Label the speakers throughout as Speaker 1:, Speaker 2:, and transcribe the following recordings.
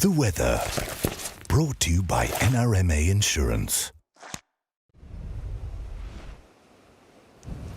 Speaker 1: The weather, brought to you by NRMA Insurance.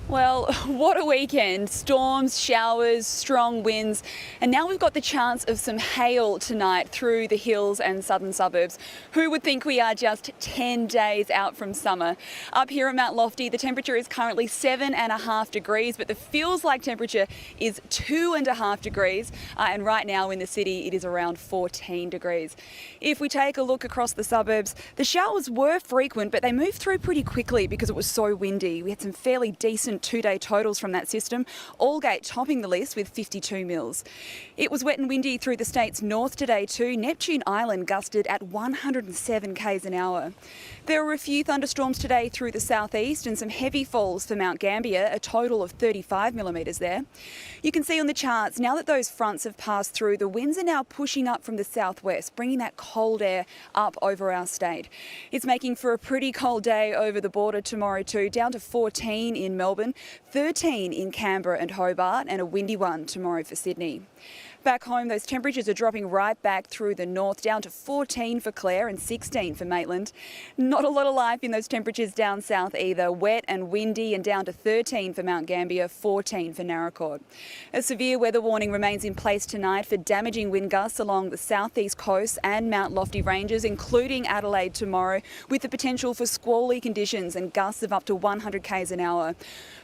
Speaker 2: Well, what a weekend. Storms, showers, strong winds, and now we've got the chance of some hail tonight through the hills and southern suburbs. Who would think we are just 10 days out from summer? Up here at Mount Lofty, the temperature is currently 7.5 degrees, but the feels like temperature is 2.5 degrees, and right now in the city it is around 14 degrees. If we take a look across the suburbs, the showers were frequent, but they moved through pretty quickly because it was so windy. We had some fairly decent two-day totals from that system, Aldgate topping the list with 52 mils. It was wet and windy through the state's north today too. Neptune Island gusted at 107 k's an hour. There were a few thunderstorms today through the southeast and some heavy falls for Mount Gambier, a total of 35 millimetres there. You can see on the charts, now that those fronts have passed through, the winds are now pushing up from the southwest, bringing that cold air up over our state. It's making for a pretty cold day over the border tomorrow too, down to 14 in Melbourne, 13 in Canberra and Hobart, and a windy one tomorrow for Sydney. Back home, those temperatures are dropping right back through the north, down to 14 for Clare and 16 for Maitland. Not a lot of life in those temperatures down south either. Wet and windy and down to 13 for Mount Gambier, 14 for Narracourt. A severe weather warning remains in place tonight for damaging wind gusts along the southeast coast and Mount Lofty ranges, including Adelaide tomorrow, with the potential for squally conditions and gusts of up to 100 k's an hour.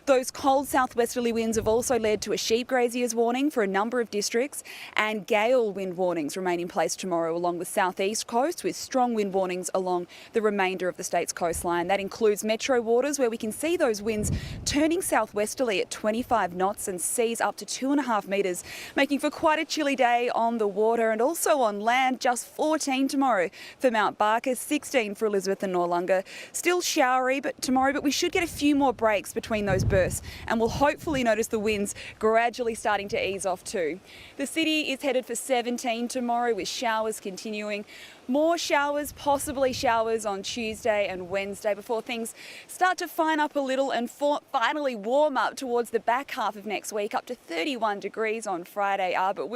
Speaker 2: Those cold southwesterly winds have also led to a sheep grazier's warning for a number of districts, and gale wind warnings remain in place tomorrow along the southeast coast, with strong wind warnings along the remainder of the state's coastline. That includes metro waters, where we can see those winds turning southwesterly at 25 knots and seas up to 2.5 metres, making for quite a chilly day on the water and also on land. Just 14 tomorrow for Mount Barker, 16 for Elizabeth and Noarlunga. Still showery tomorrow, but we should get a few more breaks between those bursts, and we'll hopefully notice the winds gradually starting to ease off too. The city is headed for 17 tomorrow, with showers continuing. More showers, possibly showers on Tuesday and Wednesday, before things start to fine up a little and finally warm up towards the back half of next week, up to 31 degrees on Friday. But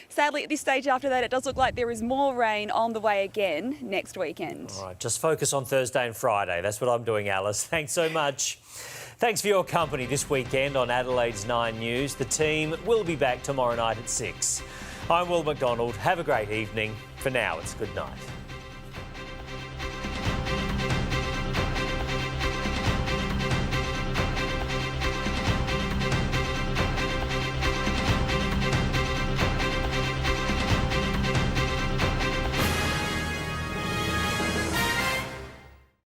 Speaker 2: sadly at this stage after that, it does look like there is more rain on the way again next weekend.
Speaker 3: All right, just focus on Thursday and Friday. That's what I'm doing, Alice. Thanks so much. Thanks for your company this weekend on Adelaide's 9 News. The team will be back tomorrow night at 6. I'm McDonald. Have a great evening. For now, it's good night.